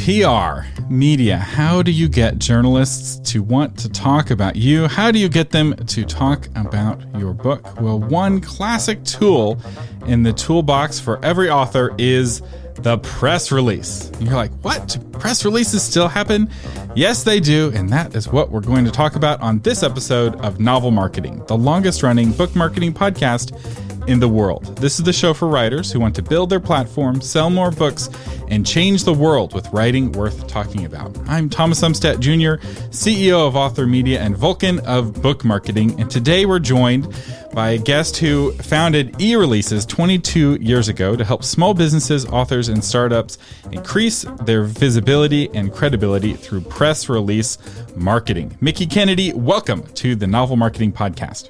PR, media. How do you get journalists to want to talk about you? How do you get them to talk about your book? Well, one classic tool in the toolbox for every author is the press release. And you're like, what? Do press releases still happen? Yes, they do. And that is what we're going to talk about on this episode of Novel Marketing, the longest running book marketing podcast in the world. This is the show for writers who want to build their platform, sell more books, and change the world with writing worth talking about. I'm Thomas Umstattd Jr., CEO of Author Media and Vulcan of Book Marketing, and today we're joined by a guest who founded eReleases 22 years ago to help small businesses, authors, and startups increase their visibility and credibility through press release marketing. Mickey Kennedy, welcome to the Novel Marketing Podcast.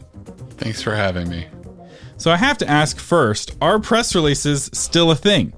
Thanks for having me. So I have to ask first, are press releases still a thing?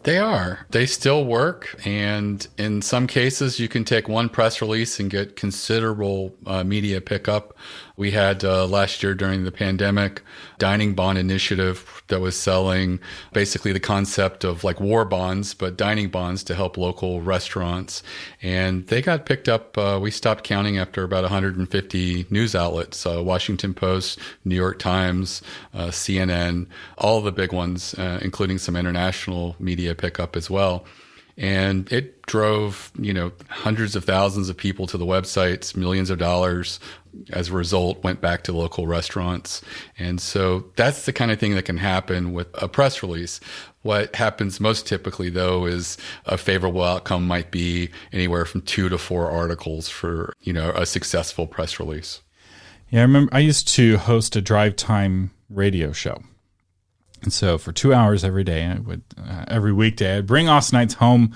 They are. They still work. And in some cases, you can take one press release and get considerable media pickup. We had last year during the pandemic, dining bond initiative that was selling basically the concept of like war bonds, but dining bonds to help local restaurants. And they got picked up. We stopped counting after about 150 news outlets, Washington Post, New York Times, CNN, all the big ones, including some international media pickup as well. And it drove, hundreds of thousands of people to the websites, millions of dollars as a result went back to local restaurants. And so that's the kind of thing that can happen with a press release. What happens most typically, though, is a favorable outcome might be anywhere from 2 to 4 articles for, a successful press release. Yeah, I remember I used to host a drive time radio show. And so for 2 hours every day, I would every weekday, I'd bring Austinites home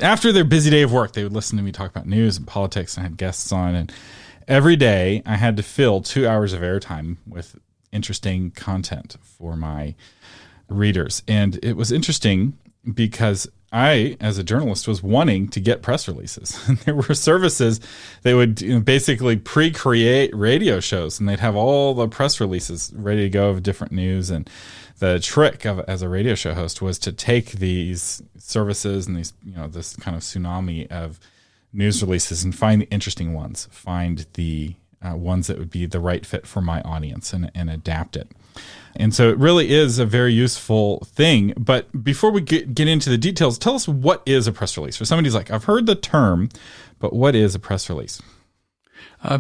after their busy day of work. They would listen to me talk about news and politics, and I had guests on. And every day, I had to fill 2 hours of airtime with interesting content for my readers. And it was interesting because I, as a journalist, was wanting to get press releases. And there were services that would basically pre-create radio shows, and they'd have all the press releases ready to go of different news. And the trick of as a radio show host was to take these services and these, this kind of tsunami of news releases and find the interesting ones, find the ones that would be the right fit for my audience and adapt it. And so it really is a very useful thing. But before we get into the details, tell us, what is a press release? For somebody who's like, I've heard the term, but what is a press release?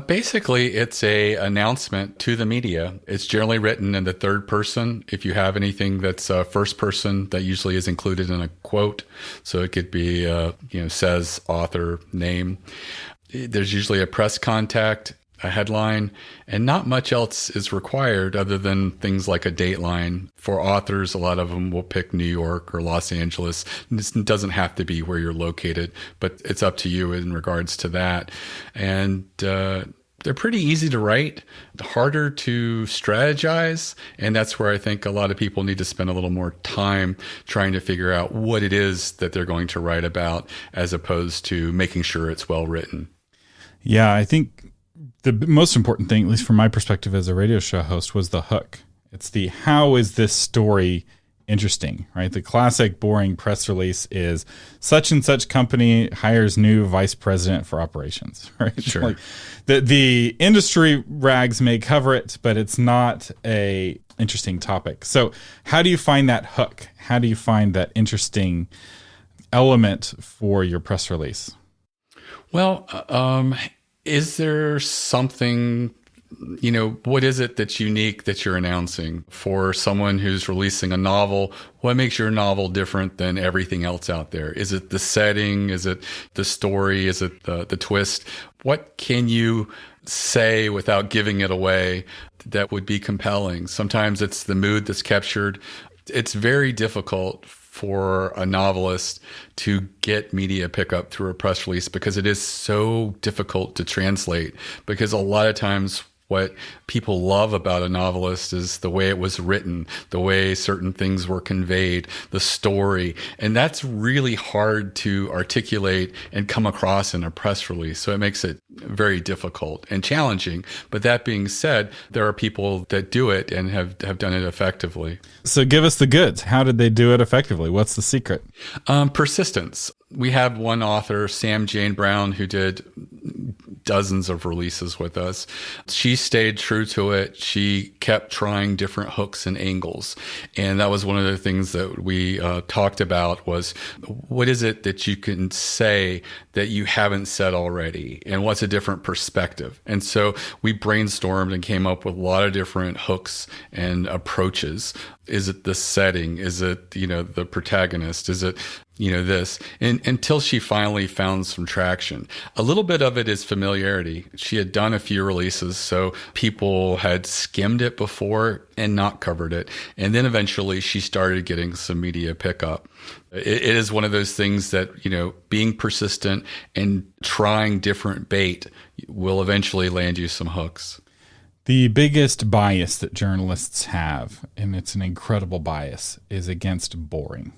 Basically, it's a announcement to the media. It's generally written in the third person. If you have anything that's first person, that usually is included in a quote. So it could be, says author, name. There's usually a press contact, a headline, and not much else is required other than things like a dateline. For authors, a lot of them will pick New York or Los Angeles. It doesn't have to be where you're located, but it's up to you in regards to that. And they're pretty easy to write, harder to strategize. And that's where I think a lot of people need to spend a little more time trying to figure out what it is that they're going to write about, as opposed to making sure it's well written. Yeah, I think the most important thing, at least from my perspective as a radio show host, was the hook. It's the, how is this story interesting, right? The classic boring press release is such and such company hires new vice president for operations, right? Sure. Like the industry rags may cover it, but it's not a interesting topic. So how do you find that hook? How do you find that interesting element for your press release? Well, is there something, what is it that's unique that you're announcing? For someone who's releasing a novel, what makes your novel different than everything else out there? Is it the setting? Is it the story? Is it the twist? What can you say without giving it away that would be compelling? Sometimes it's the mood that's captured. It's very difficult for a novelist to get media pickup through a press release because it is so difficult to translate. Because a lot of times What people love about a novelist is the way it was written, the way certain things were conveyed, the story. And that's really hard to articulate and come across in a press release. So it makes it very difficult and challenging. But that being said, there are people that do it and have done it effectively. So give us the goods. How did they do it effectively? What's the secret? Persistence. We have one author, Sam Jane Brown, who did dozens of releases with us. She stayed true to it. She kept trying different hooks and angles. And that was one of the things that we talked about was, what is it that you can say that you haven't said already? And what's a different perspective? And so we brainstormed and came up with a lot of different hooks and approaches. Is it the setting? Is it, the protagonist? Is it, this? And until she finally found some traction. A little bit of it is familiarity. She had done a few releases, so people had skimmed it before and not covered it. And then eventually she started getting some media pickup. It is one of those things that, being persistent and trying different bait will eventually land you some hooks. The biggest bias that journalists have, and it's an incredible bias, is against boring.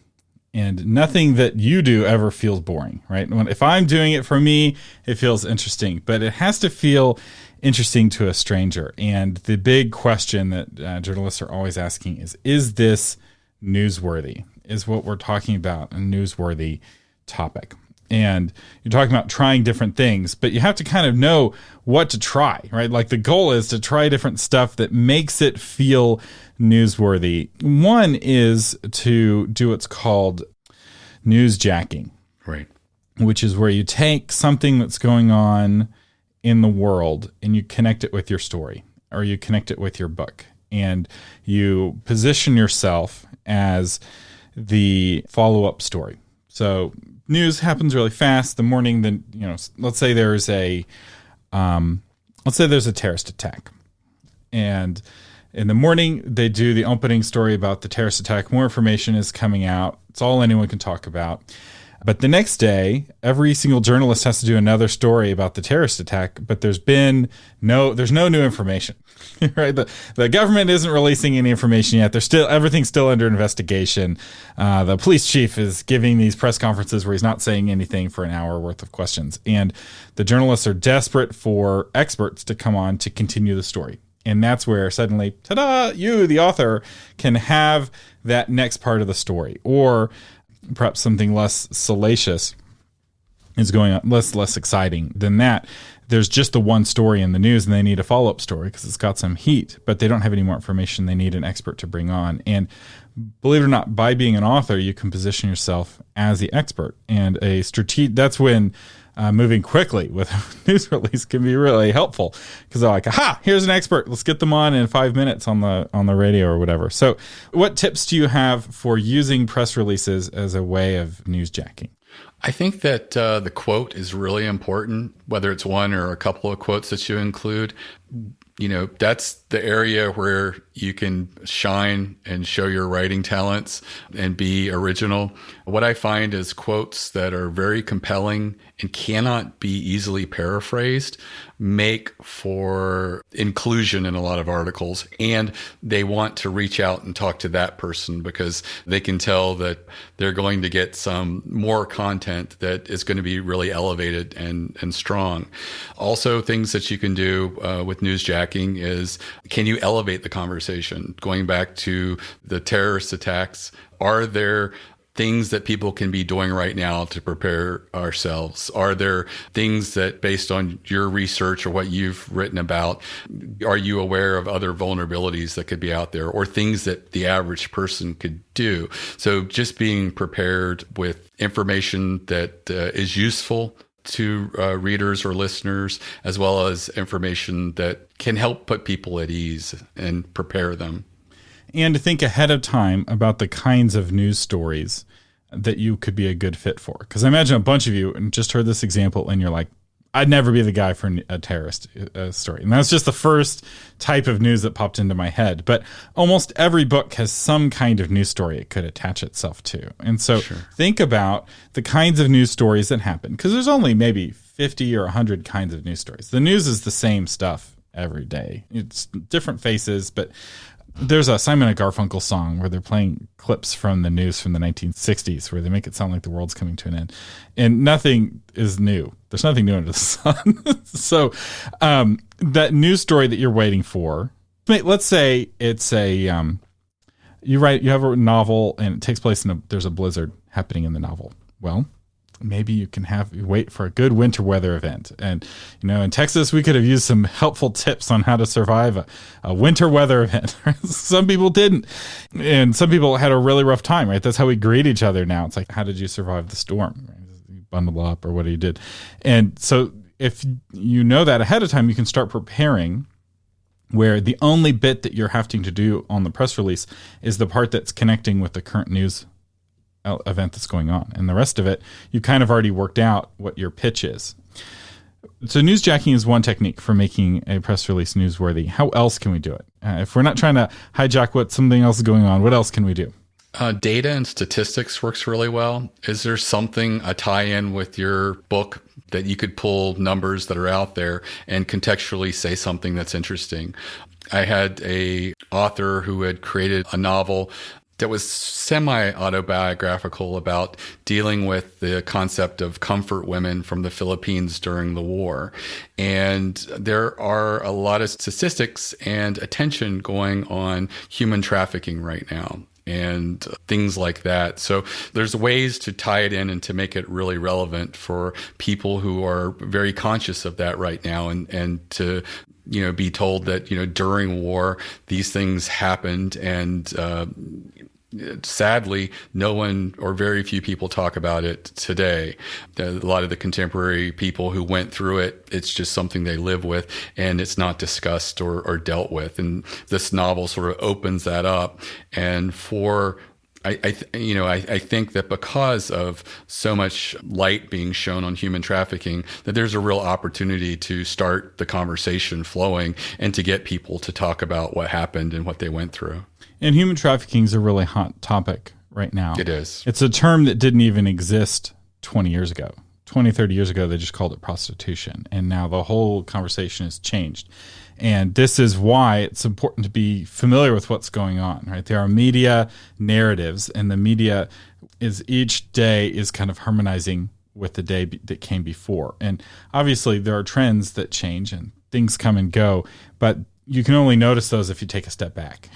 And nothing that you do ever feels boring, right? If I'm doing it for me, it feels interesting, but it has to feel interesting to a stranger. And the big question that journalists are always asking is this newsworthy? Is what we're talking about a newsworthy topic? And you're talking about trying different things, but you have to kind of know what to try, right? Like the goal is to try different stuff that makes it feel newsworthy. One is to do what's called newsjacking, right? Which is where you take something that's going on in the world and you connect it with your story, or you connect it with your book, and you position yourself as the follow-up story. So news happens really fast. The morning, then let's say there's a terrorist attack, and in the morning they do the opening story about the terrorist attack. More information is coming out. It's all anyone can talk about. But the next day, every single journalist has to do another story about the terrorist attack. But there's no new information, right? The government isn't releasing any information yet. Everything's still under investigation. The police chief is giving these press conferences where he's not saying anything for an hour worth of questions. And the journalists are desperate for experts to come on to continue the story. And that's where suddenly, ta-da, you, the author, can have that next part of the story. Or perhaps something less salacious is going on, less exciting than that. There's just the one story in the news and they need a follow-up story because it's got some heat, but they don't have any more information. They need an expert to bring on. And believe it or not, by being an author, you can position yourself as the expert. And that's when moving quickly with a news release can be really helpful, because they're like, aha, here's an expert. Let's get them on in 5 minutes on the radio or whatever. So what tips do you have for using press releases as a way of newsjacking? I think that the quote is really important, whether it's one or a couple of quotes that you include. That's the area where you can shine and show your writing talents and be original. What I find is quotes that are very compelling and cannot be easily paraphrased make for inclusion in a lot of articles. And they want to reach out and talk to that person because they can tell that they're going to get some more content that is going to be really elevated and strong. Also, things that you can do with newsjacking is, can you elevate the conversation? Going back to the terrorist attacks, are there things that people can be doing right now to prepare ourselves? Are there things that, based on your research or what you've written about, are you aware of other vulnerabilities that could be out there, or things that the average person could do? So just being prepared with information that is useful to readers or listeners, as well as information that can help put people at ease and prepare them. And to think ahead of time about the kinds of news stories that you could be a good fit for. Because I imagine a bunch of you just heard this example and you're like, I'd never be the guy for a terrorist story. And that's just the first type of news that popped into my head. But almost every book has some kind of news story it could attach itself to. And so Think about the kinds of news stories that happen, because there's only maybe 50 or 100 kinds of news stories. The news is the same stuff every day. It's different faces, but there's a Simon and Garfunkel song where they're playing clips from the news from the 1960s where they make it sound like the world's coming to an end. And nothing is new. There's nothing new under the sun. So that news story that you're waiting for, let's say it's you have a novel and it takes place there's a blizzard happening in the novel. Well, maybe you can wait for a good winter weather event. And, in Texas, we could have used some helpful tips on how to survive a winter weather event. Some people didn't. And some people had a really rough time, right? That's how we greet each other now. It's like, how did you survive the storm? Right? You bundle up or what you did. And so if you know that ahead of time, you can start preparing, where the only bit that you're having to do on the press release is the part that's connecting with the current news event that's going on. And the rest of it, you kind of already worked out what your pitch is. So newsjacking is one technique for making a press release newsworthy. How else can we do it? If we're not trying to hijack what something else is going on, what else can we do? Data and statistics works really well. Is there a tie-in with your book that you could pull numbers that are out there and contextually say something that's interesting? I had a author who had created a novel that was semi-autobiographical about dealing with the concept of comfort women from the Philippines during the war. And there are a lot of statistics and attention going on human trafficking right now and things like that. So there's ways to tie it in and to make it really relevant for people who are very conscious of that right now, and to be told that during war these things happened, and sadly no one or very few people talk about it today. A lot of the contemporary people who went through it, it's just something they live with, and it's not discussed or dealt with. And this novel sort of opens that up. And I think that because of so much light being shown on human trafficking, that there's a real opportunity to start the conversation flowing and to get people to talk about what happened and what they went through. And human trafficking is a really hot topic right now. It is. It's a term that didn't even exist 20 years ago. 20, 30 years ago, they just called it prostitution. And now the whole conversation has changed. And this is why it's important to be familiar with what's going on, right? There are media narratives, and the media each day is kind of harmonizing with the day that came before. And obviously there are trends that change and things come and go, but you can only notice those if you take a step back,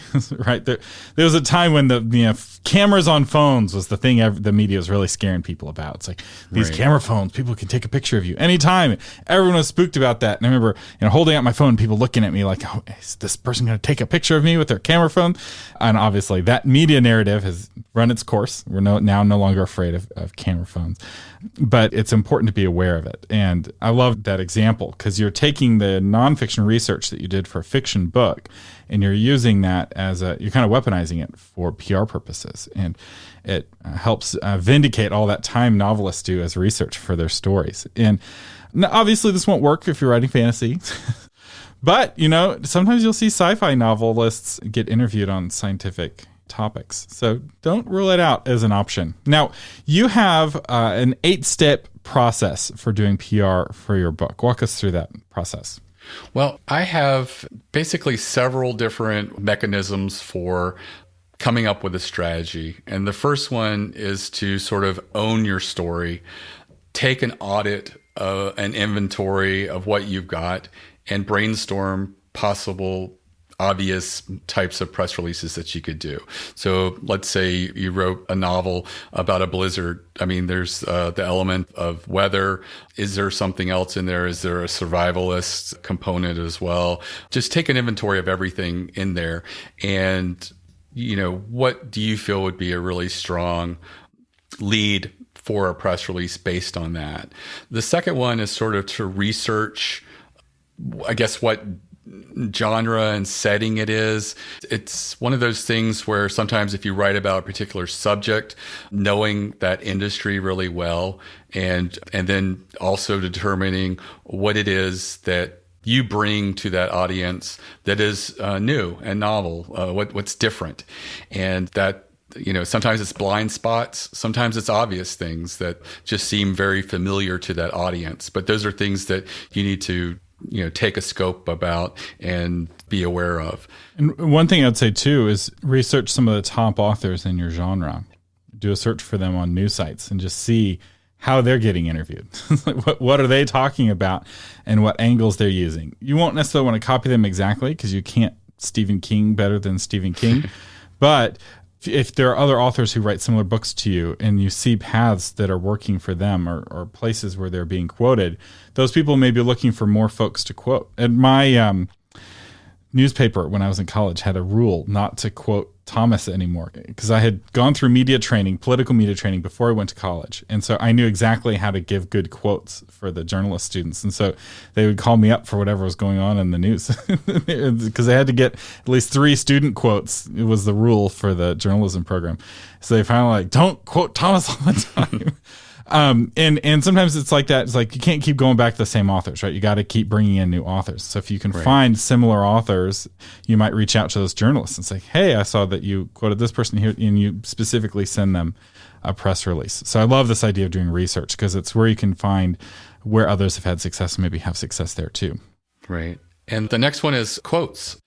right? There was a time when the cameras on phones was the thing the media was really scaring people about. It's like these camera phones, people can take a picture of you anytime. Everyone was spooked about that. And I remember holding out my phone, people looking at me like, oh, is this person going to take a picture of me with their camera phone? And obviously that media narrative has run its course. We're now no longer afraid of camera phones. But it's important to be aware of it. And I love that example because you're taking the nonfiction research that you did for a fiction book and you're using that you're kind of weaponizing it for PR purposes. And it helps vindicate all that time novelists do as research for their stories. And obviously this won't work if you're writing fantasy. But, sometimes you'll see sci-fi novelists get interviewed on scientific topics. So don't rule it out as an option. Now, you have an 8-step process for doing PR for your book. Walk us through that process. Well, I have basically several different mechanisms for coming up with a strategy. And the first one is to sort of own your story, take an audit, an inventory of what you've got, and brainstorm possible obvious types of press releases that you could do. So let's say you wrote a novel about a blizzard. I mean, there's the element of weather. Is there something else in there? Is there a survivalist component as well? Just take an inventory of everything in there. And, what do you feel would be a really strong lead for a press release based on that? The second one is sort of to research, I guess, what genre and setting it is. It's one of those things where sometimes if you write about a particular subject, knowing that industry really well, and then also determining what it is that you bring to that audience that is new and novel, what's different. And that, sometimes it's blind spots, sometimes it's obvious things that just seem very familiar to that audience. But those are things that you need to take a scope about and be aware of. And one thing I'd say too is research some of the top authors in your genre. Do a search for them on news sites and just see how they're getting interviewed. What are they talking about and what angles they're using. You won't necessarily want to copy them exactly because you can't Stephen King better than Stephen King. But if there are other authors who write similar books to you and you see paths that are working for them or places where they're being quoted, those people may be looking for more folks to quote. And my newspaper when I was in college had a rule not to quote Thomas anymore because I had gone through political media training before I went to college. And so I knew exactly how to give good quotes for the journalist students. And so they would call me up for whatever was going on in the news because they had to get at least 3 student quotes. It was the rule for the journalism program. So they finally don't quote Thomas all the time. And sometimes it's like that. It's like you can't keep going back to the same authors, right? You got to keep bringing in new authors. So if you can find similar authors, you might reach out to those journalists and say, hey, I saw that you quoted this person here, and you specifically send them a press release. So I love this idea of doing research because it's where you can find where others have had success and maybe have success there too. Right. And the next one is quotes.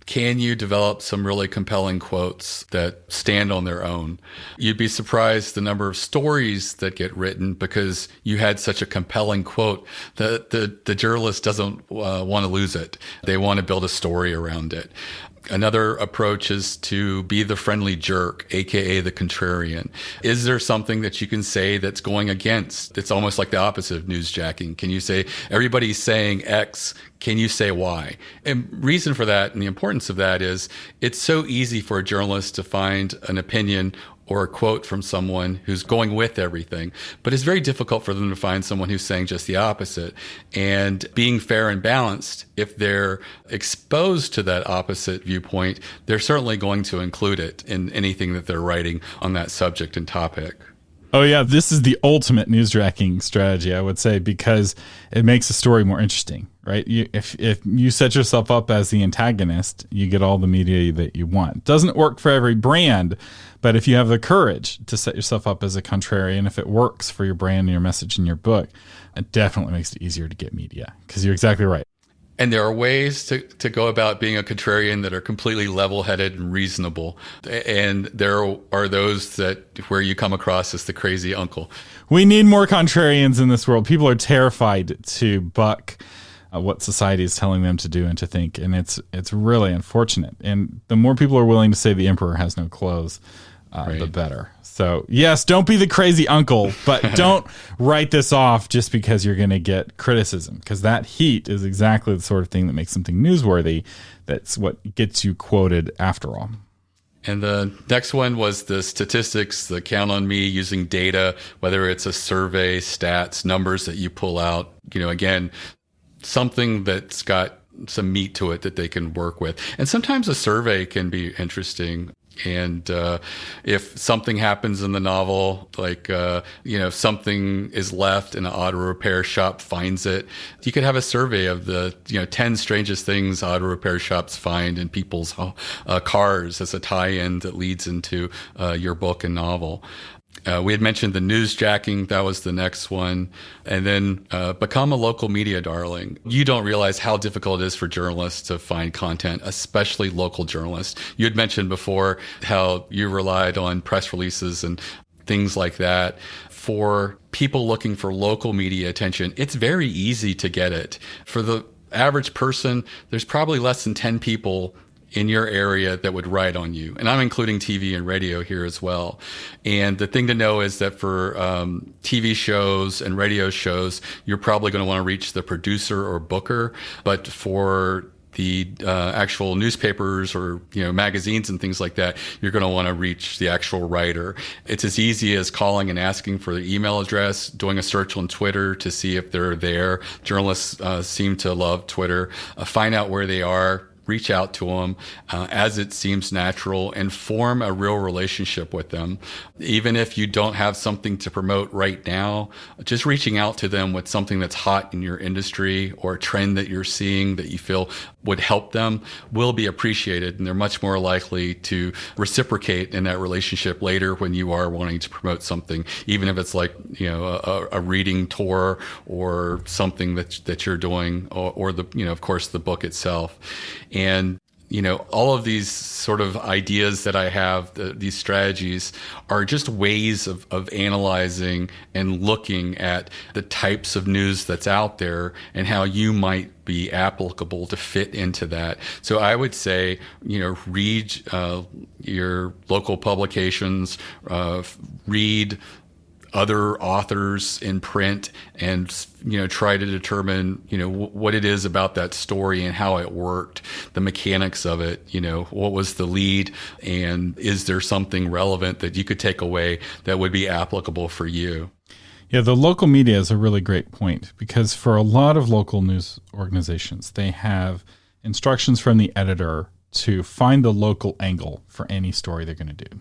Can you develop some really compelling quotes that stand on their own? You'd be surprised the number of stories that get written because you had such a compelling quote that the journalist doesn't want to lose it. They want to build a story around it. Another approach is to be the friendly jerk, aka the contrarian. Is there something that you can say that's going against? It's almost like the opposite of newsjacking. Can you say, everybody's saying X, can you say Y? And reason for that and the importance of that is it's so easy for a journalist to find an opinion or a quote from someone who's going with everything. But it's very difficult for them to find someone who's saying just the opposite. And being fair and balanced, if they're exposed to that opposite viewpoint, they're certainly going to include it in anything that they're writing on that subject and topic. Oh, yeah. This is the ultimate newsjacking strategy, I would say, because it makes a story more interesting, right? If you set yourself up as the antagonist, you get all the media that you want. Doesn't work for every brand, but if you have the courage to set yourself up as a contrarian, if it works for your brand and your message in your book, it definitely makes it easier to get media because you're exactly right. And there are ways to go about being a contrarian that are completely level-headed and reasonable. And there are those that where you come across as the crazy uncle. We need more contrarians in this world. People are terrified to buck what society is telling them to do and to think. And it's really unfortunate. And the more people are willing to say the emperor has no clothes, the better. So yes, don't be the crazy uncle, but don't write this off just because you're going to get criticism, because that heat is exactly the sort of thing that makes something newsworthy. That's what gets you quoted after all. And the next one was the statistics, the count on me using data, whether it's a survey, stats, numbers that you pull out, again, something that's got some meat to it that they can work with. And sometimes a survey can be interesting. And if something happens in the novel, like, something is left and an auto repair shop finds it, you could have a survey of the, 10 strangest things auto repair shops find in people's cars as a tie-in that leads into your book and novel. We had mentioned the newsjacking. That was the next one. And then become a local media darling. You don't realize how difficult it is for journalists to find content, especially local journalists. You had mentioned before how you relied on press releases and things like that. For people looking for local media attention, it's very easy to get it. For the average person, there's probably less than 10 people in your area that would write on you. And I'm including TV and radio here as well. And the thing to know is that for TV shows and radio shows, you're probably going to want to reach the producer or booker. But for the actual newspapers or magazines and things like that, you're going to want to reach the actual writer. It's as easy as calling and asking for the email address, doing a search on Twitter to see if they're there. Journalists seem to love Twitter. Find out where they are. Reach out to them as it seems natural and form a real relationship with them. Even if you don't have something to promote right now, just reaching out to them with something that's hot in your industry or a trend that you're seeing that you feel would help them will be appreciated, and they're much more likely to reciprocate in that relationship later when you are wanting to promote something, even if it's like, a reading tour or something that you're doing, or the, of course, the book itself. And all of these sort of ideas that I have, these strategies, are just ways of analyzing and looking at the types of news that's out there and how you might be applicable to fit into that. So I would say, read your local publications, read other authors in print, and try to determine what it is about that story and how it worked, the mechanics of it, what was the lead, and is there something relevant that you could take away that would be applicable for you. Yeah, the local media is a really great point, because for a lot of local news organizations, they have instructions from the editor to find the local angle for any story they're going to do.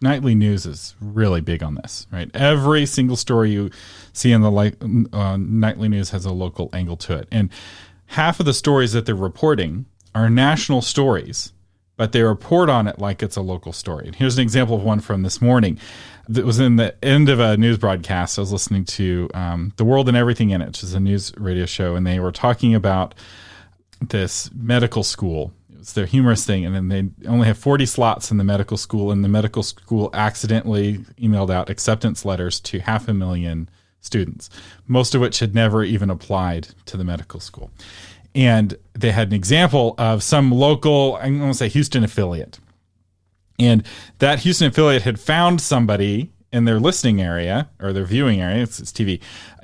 Nightly news is really big on this, right? Every single story you see in the nightly news has a local angle to it. And half of the stories that they're reporting are national stories, but they report on it like it's a local story. And here's an example of one from this morning. That was in the end of a news broadcast. I was listening to The World and Everything in It, which is a news radio show, and they were talking about this medical school. It's their humorous thing, and then they only have 40 slots in the medical school, and the medical school accidentally emailed out acceptance letters to 500,000 students, most of which had never even applied to the medical school. And they had an example of some local, I'm going to say Houston affiliate, and that Houston affiliate had found somebody in their listening area or their viewing area, it's TV,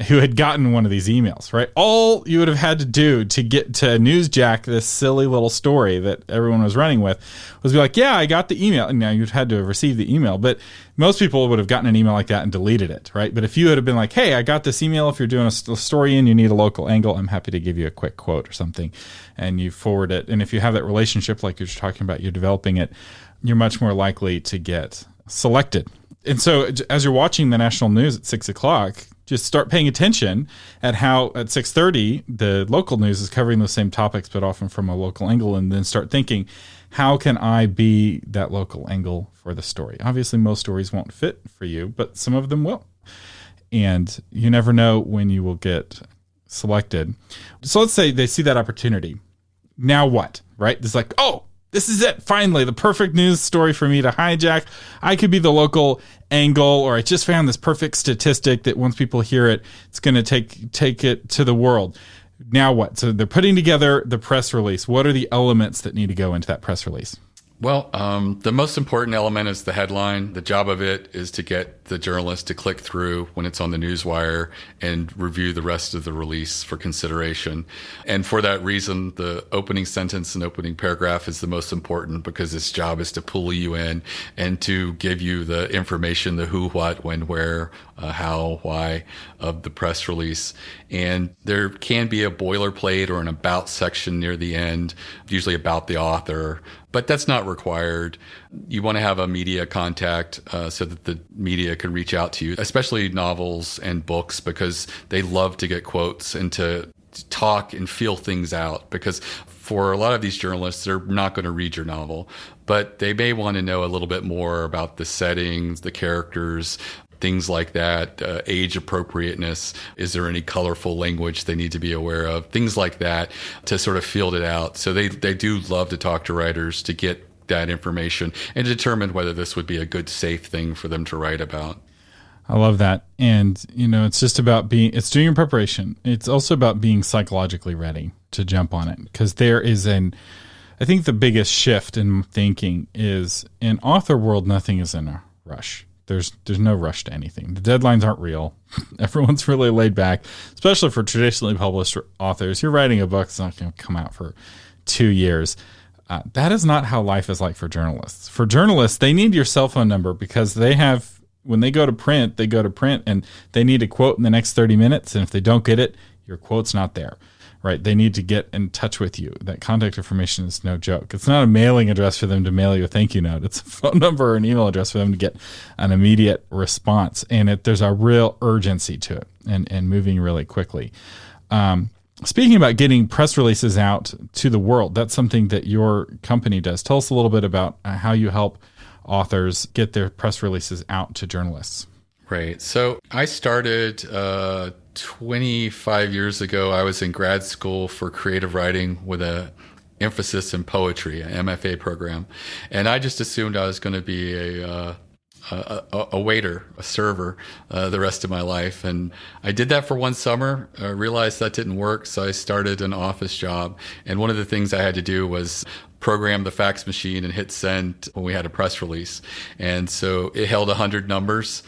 who had gotten one of these emails, right? All you would have had to do to get to newsjack this silly little story that everyone was running with was be like, yeah, I got the email. And now you'd had to have received the email, but most people would have gotten an email like that and deleted it, right? But if you had been like, hey, I got this email. If you're doing a story and you need a local angle, I'm happy to give you a quick quote or something, and you forward it. And if you have that relationship, like you're talking about, you're developing it, you're much more likely to get selected. And so as you're watching the national news at 6 o'clock, just start paying attention at how at 6:30, the local news is covering those same topics, but often from a local angle, and then start thinking, how can I be that local angle for the story? Obviously, most stories won't fit for you, but some of them will. And you never know when you will get selected. So let's say they see that opportunity. Now what, right? It's like, oh, this is it. Finally, the perfect news story for me to hijack. I could be the local angle, or I just found this perfect statistic that once people hear it, it's going to take it to the world. Now what? So they're putting together the press release. What are the elements that need to go into that press release? Well, the most important element is the headline. The job of it is to get the journalist to click through when it's on the newswire and review the rest of the release for consideration. And for that reason, the opening sentence and opening paragraph is the most important, because its job is to pull you in and to give you the information, the who, what, when, where, how, why of the press release. And there can be a boilerplate or an about section near the end, usually about the author, but that's not required. You want to have a media contact so that the media can reach out to you, especially novels and books, because they love to get quotes and to talk and feel things out. Because for a lot of these journalists, they're not going to read your novel, but they may want to know a little bit more about the settings, the characters, things like that, age appropriateness. Is there any colorful language they need to be aware of? Things like that to sort of field it out. So they do love to talk to writers to get that information and determine whether this would be a good, safe thing for them to write about. I love that. And, it's just about it's doing your preparation. It's also about being psychologically ready to jump on it. Because there is I think the biggest shift in thinking is in author world, nothing is in a rush. There's no rush to anything. The deadlines aren't real. Everyone's really laid back, especially for traditionally published authors. You're writing a book, it's not going to come out for 2 years. That is not how life is like for journalists. For journalists, they need your cell phone number because when they go to print and they need a quote in the next 30 minutes. And if they don't get it, your quote's not there, right? They need to get in touch with you. That contact information is no joke. It's not a mailing address for them to mail you a thank you note. It's a phone number or an email address for them to get an immediate response. And there's a real urgency to it and moving really quickly. Speaking about getting press releases out to the world, that's something that your company does. Tell us a little bit about how you help authors get their press releases out to journalists. Right. So I started 25 years ago. I was in grad school for creative writing with a emphasis in poetry, an MFA program. And I just assumed I was going to be a waiter, a server, the rest of my life. And I did that for one summer. I realized that didn't work, so I started an office job. And one of the things I had to do was program the fax machine and hit send when we had a press release. And so it held 100 numbers.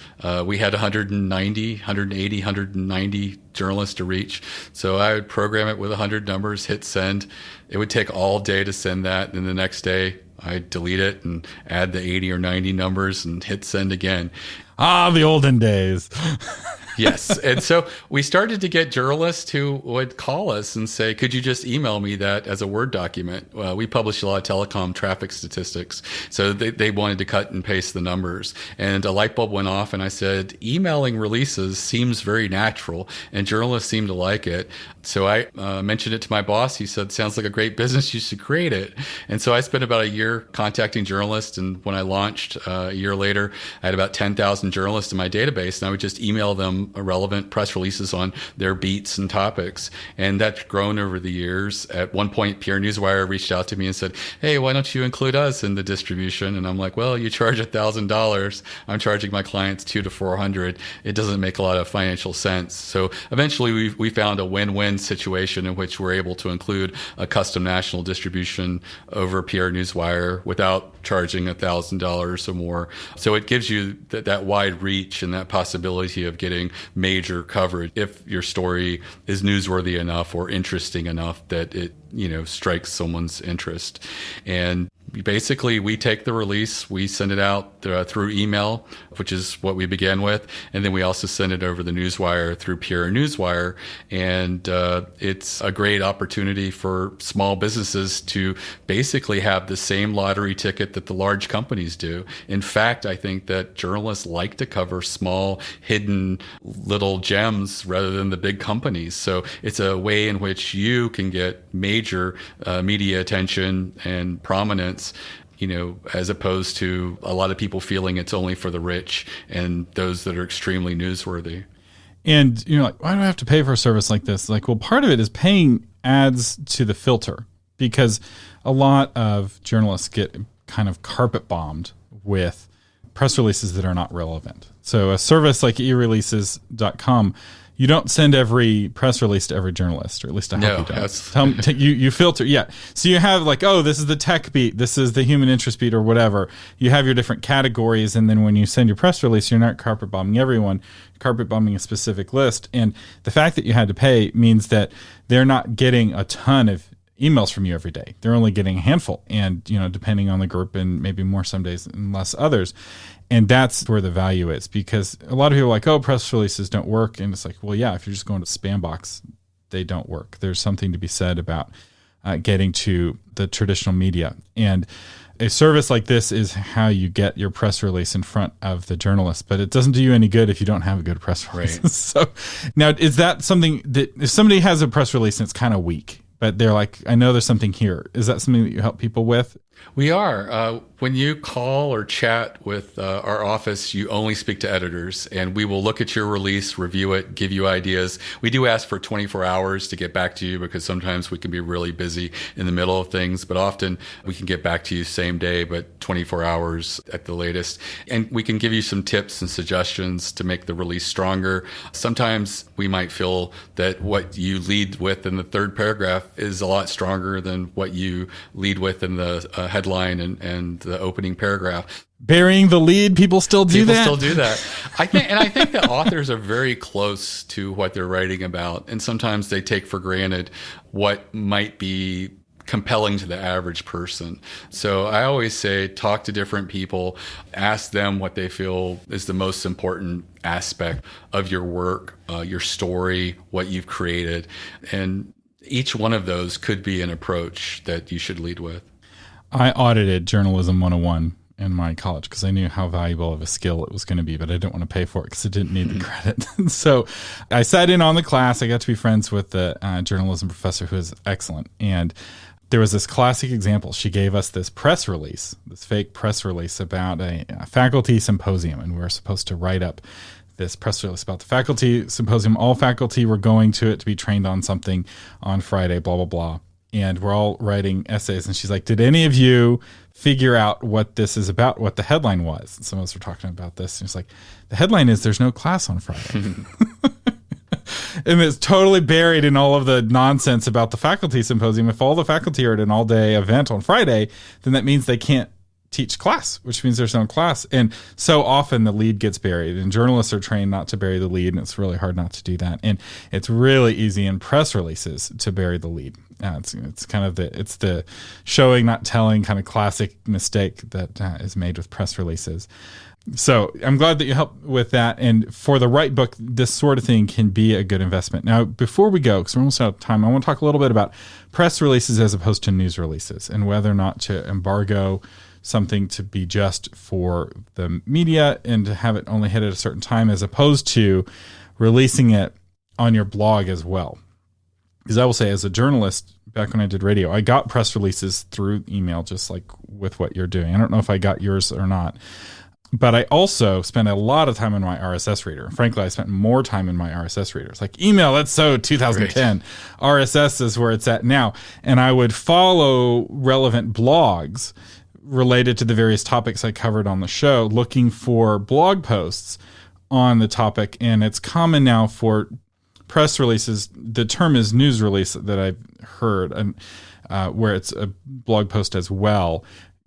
We had 180 journalists to reach. So I would program it with 100 numbers, hit send. It would take all day to send that. And the next day, I'd delete it and add the 80 or 90 numbers and hit send again. Ah, the olden days. Yes. And so we started to get journalists who would call us and say, could you just email me that as a Word document? We publish a lot of telecom traffic statistics. So they wanted to cut and paste the numbers. And a light bulb went off and I said, emailing releases seems very natural and journalists seem to like it. So I mentioned it to my boss. He said, sounds like a great business. You should create it. And so I spent about a year contacting journalists. And when I launched a year later, I had about 10,000 journalists in my database. And I would just email them relevant press releases on their beats and topics. And that's grown over the years. At one point, PR Newswire reached out to me and said, hey, why don't you include us in the distribution? And I'm like, well, you charge $1,000. I'm charging my clients $200 to $400. It doesn't make a lot of financial sense. So eventually we found a win-win situation in which we're able to include a custom national distribution over PR Newswire without charging $1,000 or more. So it gives you that wide reach and that possibility of getting major coverage if your story is newsworthy enough or interesting enough that it, strikes someone's interest. And basically, we take the release, we send it out through email, which is what we began with, and then we also send it over the Newswire through PR Newswire. And it's a great opportunity for small businesses to basically have the same lottery ticket that the large companies do. In fact, I think that journalists like to cover small, hidden little gems rather than the big companies. So it's a way in which you can get major media attention and prominence, as opposed to a lot of people feeling it's only for the rich and those that are extremely newsworthy. And you're like, why do I have to pay for a service like this? Like, well, part of it is paying adds to the filter, because a lot of journalists get kind of carpet bombed with press releases that are not relevant. So a service like ereleases.com, you don't send every press release to every journalist, or at least I hope you don't. You filter. Yeah. So you have like, oh, this is the tech beat. This is the human interest beat, or whatever. You have your different categories. And then when you send your press release, you're not carpet bombing everyone, you're carpet bombing a specific list. And the fact that you had to pay means that they're not getting a ton of emails from you every day. They're only getting a handful. And, depending on the group, and maybe more some days and less others. And that's where the value is, because a lot of people are like, oh, press releases don't work. And it's like, well, yeah, if you're just going to spam box, they don't work. There's something to be said about getting to the traditional media. And a service like this is how you get your press release in front of the journalist, but it doesn't do you any good if you don't have a good press release. Right. So now, is that something that if somebody has a press release and it's kind of weak, but they're like, I know there's something here, is that something that you help people with? We are. When you call or chat with our office, you only speak to editors, and we will look at your release, review it, give you ideas. We do ask for 24 hours to get back to you, because sometimes we can be really busy in the middle of things, but often we can get back to you same day, but 24 hours at the latest. And we can give you some tips and suggestions to make the release stronger. Sometimes we might feel that what you lead with in the third paragraph is a lot stronger than what you lead with in the headline and the opening paragraph. Burying the lead, people still do that. People still do that. I think that authors are very close to what they're writing about, and sometimes they take for granted what might be compelling to the average person. So I always say, talk to different people, ask them what they feel is the most important aspect of your work, your story, what you've created, and each one of those could be an approach that you should lead with. I audited Journalism 101 in my college because I knew how valuable of a skill it was going to be, but I didn't want to pay for it because I didn't need the credit. So I sat in on the class. I got to be friends with the journalism professor who is excellent. And there was this classic example. She gave us this press release, this fake press release about a faculty symposium, and we were supposed to write up this press release about the faculty symposium. All faculty were going to it to be trained on something on Friday, blah, blah, blah. And we're all writing essays. And she's like, did any of you figure out what this is about, what the headline was? And some of us were talking about this. And it's like, the headline is there's no class on Friday. And it's totally buried in all of the nonsense about the faculty symposium. If all the faculty are at an all-day event on Friday, then that means they can't teach class, which means there's no class. And so often the lead gets buried, and journalists are trained not to bury the lead, and it's really hard not to do that. And it's really easy in press releases to bury the lead. It's kind of the showing, not telling kind of classic mistake that is made with press releases. So I'm glad that you helped with that. And for the right book, this sort of thing can be a good investment. Now, before we go, because we're almost out of time, I want to talk a little bit about press releases as opposed to news releases and whether or not to embargo something to be just for the media and to have it only hit at a certain time as opposed to releasing it on your blog as well. Because I will say, as a journalist, back when I did radio, I got press releases through email, just like with what you're doing. I don't know if I got yours or not. But I also spent a lot of time in my RSS reader. Frankly, I spent more time in my RSS reader. It's like email, that's so 2010. Great. RSS is where it's at now. And I would follow relevant blogs related to the various topics I covered on the show, looking for blog posts on the topic. And it's common now for press releases. The term is news release that I've heard, and where it's a blog post as well.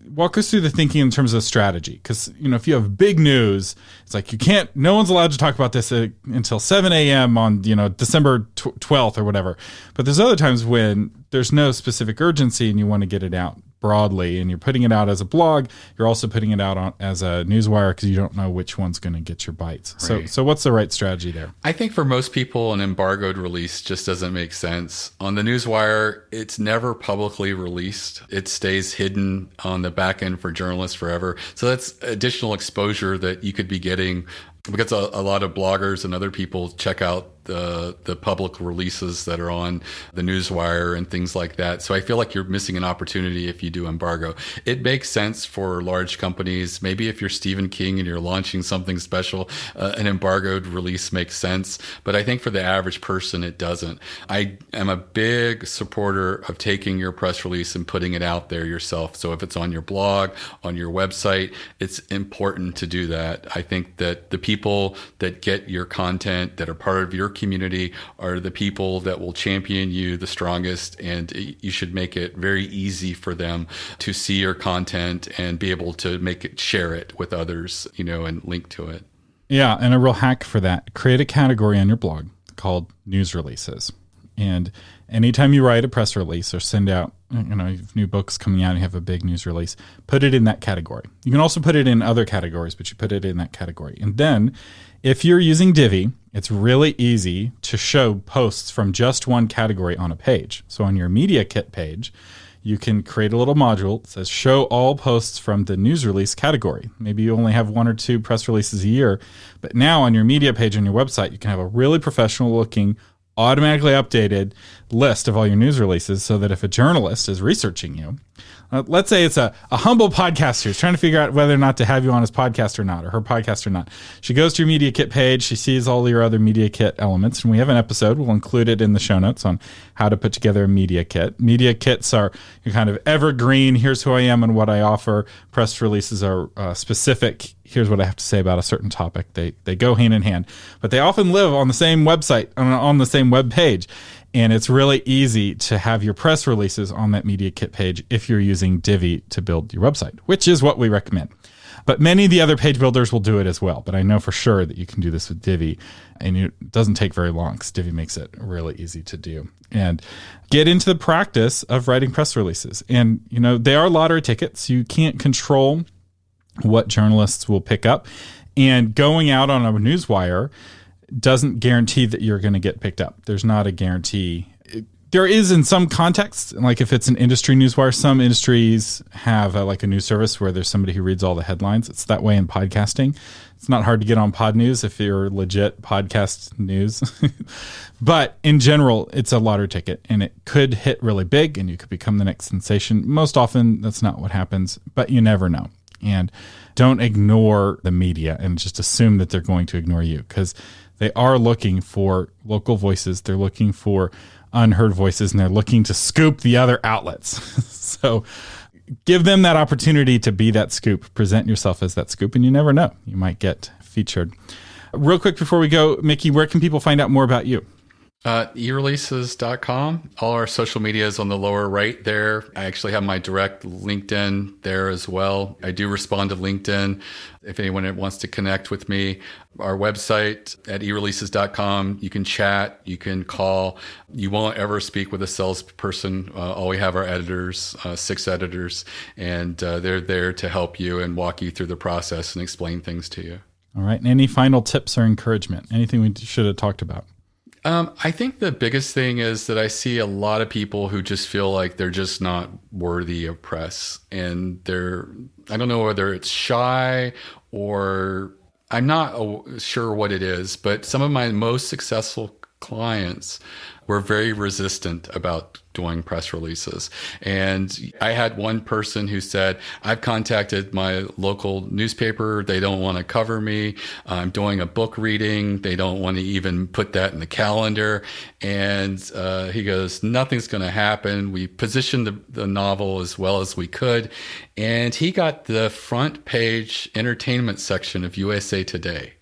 Walk us through the thinking in terms of strategy. Because, if you have big news, it's like no one's allowed to talk about this until 7 a.m. on, December 12th or whatever. But there's other times when there's no specific urgency and you want to get it out broadly, and you're putting it out as a blog. You're also putting it out as a newswire because you don't know which one's going to get your bites. Right. So what's the right strategy there? I think for most people, an embargoed release just doesn't make sense. On the newswire, it's never publicly released. It stays hidden on the back end for journalists forever. So that's additional exposure that you could be getting, because a lot of bloggers and other people check out the public releases that are on the newswire and things like that. So I feel like you're missing an opportunity if you do embargo. It makes sense for large companies. Maybe if you're Stephen King and you're launching something special, an embargoed release makes sense. But I think for the average person, it doesn't. I am a big supporter of taking your press release and putting it out there yourself. So if it's on your blog, on your website, it's important to do that. I think that the people that get your content, that are part of your community, are the people that will champion you the strongest, and you should make it very easy for them to see your content and be able to share it with others, and link to it. Yeah, and a real hack for that, create a category on your blog called news releases. And anytime you write a press release or send out, you have new books coming out and you have a big news release, put it in that category. You can also put it in other categories, but you put it in that category. And then if you're using Divi, it's really easy to show posts from just one category on a page. So on your Media Kit page, you can create a little module that says show all posts from the news release category. Maybe you only have 1 or 2 press releases a year, but now on your media page on your website, you can have a really professional looking, automatically updated list of all your news releases, so that if a journalist is researching you, let's say it's a humble podcaster who's trying to figure out whether or not to have you on his podcast or not, or her podcast or not. She goes to your Media Kit page, she sees all your other Media Kit elements, and we have an episode, we'll include it in the show notes, on how to put together a Media Kit. Media Kits are kind of evergreen, here's who I am and what I offer. Press releases are specific, here's what I have to say about a certain topic. They go hand in hand, but they often live on the same website, on the same web page. And it's really easy to have your press releases on that Media Kit page if you're using Divi to build your website, which is what we recommend. But many of the other page builders will do it as well. But I know for sure that you can do this with Divi, and it doesn't take very long because Divi makes it really easy to do. And get into the practice of writing press releases. And, they are lottery tickets. You can't control what journalists will pick up. And going out on a newswire doesn't guarantee that you're going to get picked up. There's not a guarantee. There is in some contexts, like if it's an industry newswire, some industries have like a news service where there's somebody who reads all the headlines. It's that way in podcasting. It's not hard to get on Pod News if you're legit podcast news. But in general, it's a lottery ticket, and it could hit really big and you could become the next sensation. Most often, that's not what happens, but you never know. And don't ignore the media and just assume that they're going to ignore you, because they are looking for local voices. They're looking for unheard voices, and they're looking to scoop the other outlets. So give them that opportunity to be that scoop. Present yourself as that scoop, and you never know. You might get featured. Real quick before we go, Mickey, where can people find out more about you? ereleases.com. All our social media is on the lower right there. I actually have my direct LinkedIn there as well. I do respond to LinkedIn if anyone wants to connect with me. Our website at ereleases.com. You can chat, you can call. You won't ever speak with a salesperson. All we have are editors, 6 editors, and they're there to help you and walk you through the process and explain things to you. All right. And any final tips or encouragement? Anything we should have talked about? I think the biggest thing is that I see a lot of people who just feel like they're just not worthy of press. And I don't know whether it's shy or I'm not sure what it is, but some of my most successful clients were very resistant about doing press releases. And I had one person who said, I've contacted my local newspaper. They don't want to cover me. I'm doing a book reading. They don't want to even put that in the calendar. And he goes, nothing's going to happen. We positioned the novel as well as we could. And he got the front page entertainment section of USA Today.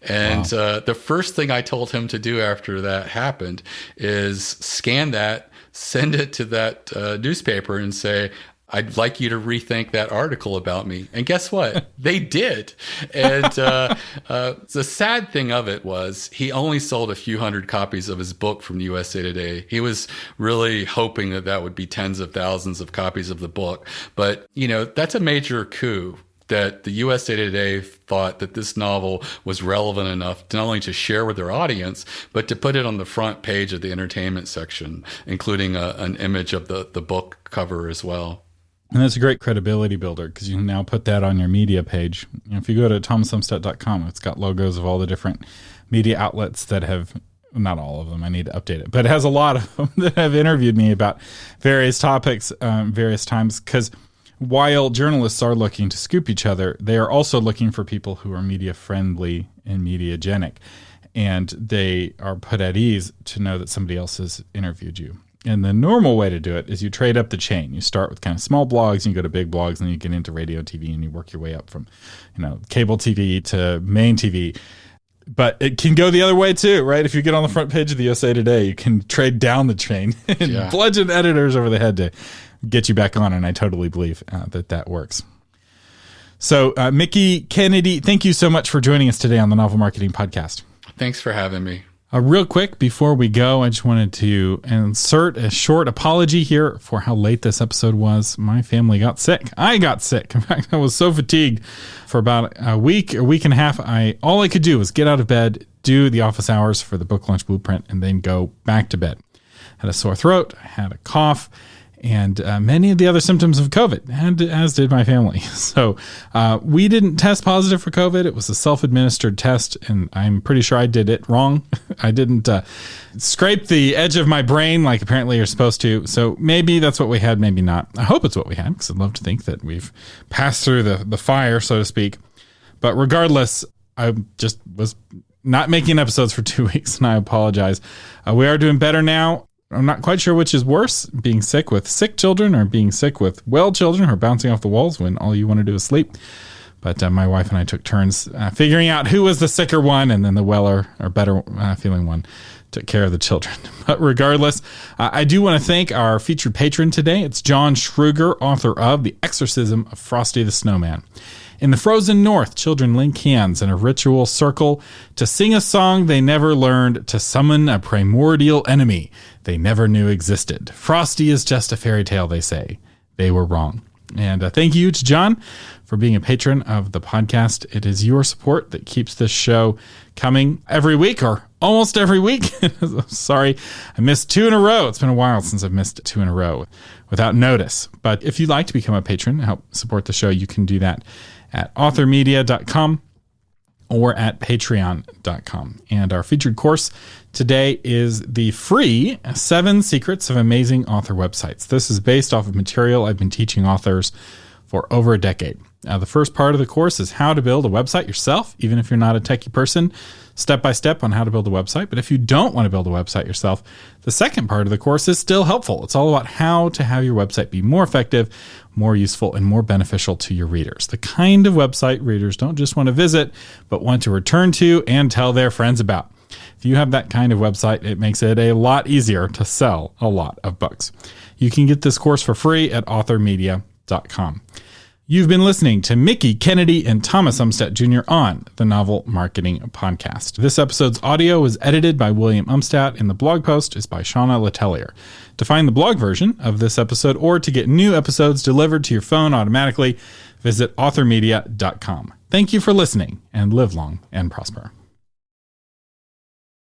And wow. The first thing I told him to do after that happened is scan that, send it to that newspaper and say, I'd like you to rethink that article about me. And guess what? They did. And the sad thing of it was he only sold a few hundred copies of his book from USA Today. He was really hoping that would be tens of thousands of copies of the book. But, that's a major coup. That the USA Today thought that this novel was relevant enough not only to share with their audience, but to put it on the front page of the entertainment section, including an image of the book cover as well. And that's a great credibility builder, because you can now put that on your media page. If you go to thomasumstattd.com, it's got logos of all the different media outlets that have, not all of them, I need to update it, but it has a lot of them that have interviewed me about various topics, various times, because while journalists are looking to scoop each other, they are also looking for people who are media friendly and mediagenic. And they are put at ease to know that somebody else has interviewed you. And the normal way to do it is you trade up the chain. You start with kind of small blogs, and you go to big blogs, and then you get into radio, TV, and you work your way up from, cable TV to main TV. But it can go the other way too, right? If you get on the front page of the USA Today, you can trade down the chain and bludgeon editors over the head to get you back on. And I totally believe that works. So Mickey Kennedy, thank you so much for joining us today on the Novel Marketing Podcast. Thanks for having me. Real quick, before we go, I just wanted to insert a short apology here for how late this episode was. My family got sick. I got sick. In fact, I was so fatigued for about a week and a half. All I could do was get out of bed, do the office hours for the book launch blueprint, and then go back to bed. I had a sore throat. I had a cough. And many of the other symptoms of COVID, and as did my family. So we didn't test positive for COVID. It was a self-administered test, and I'm pretty sure I did it wrong. I didn't scrape the edge of my brain like apparently you're supposed to. So maybe that's what we had, maybe not. I hope it's what we had, because I'd love to think that we've passed through the fire, so to speak. But regardless, I just was not making episodes for 2 weeks, and I apologize. We are doing better now. I'm not quite sure which is worse, being sick with sick children or being sick with well children who are bouncing off the walls when all you want to do is sleep. But my wife and I took turns figuring out who was the sicker one, and then the weller or better feeling one took care of the children. But regardless, I do want to thank our featured patron today. It's John Schruger, author of The Exorcism of Frosty the Snowman. In the frozen north, children link hands in a ritual circle to sing a song they never learned, to summon a primordial enemy they never knew existed. Frosty is just a fairy tale, they say. They were wrong. And thank you to John for being a patron of the podcast. It is your support that keeps this show coming every week, or almost every week. Sorry, I missed 2 in a row. It's been a while since I've missed 2 in a row without notice. But if you'd like to become a patron and help support the show, you can do that at authormedia.com or at patreon.com. And our featured course today is the free 7 Secrets of Amazing Author Websites. This is based off of material I've been teaching authors for over a decade. Now, the first part of the course is how to build a website yourself, even if you're not a techie person, step by step on how to build a website. But if you don't want to build a website yourself, the second part of the course is still helpful. It's all about how to have your website be more effective, more useful, and more beneficial to your readers. The kind of website readers don't just want to visit, but want to return to and tell their friends about. If you have that kind of website, it makes it a lot easier to sell a lot of books. You can get this course for free at authormedia.com. You've been listening to Mickey Kennedy and Thomas Umstattd Jr. on the Novel Marketing Podcast. This episode's audio was edited by William Umstattd, and the blog post is by Shauna Letellier. To find the blog version of this episode or to get new episodes delivered to your phone automatically, visit authormedia.com. Thank you for listening, and live long and prosper.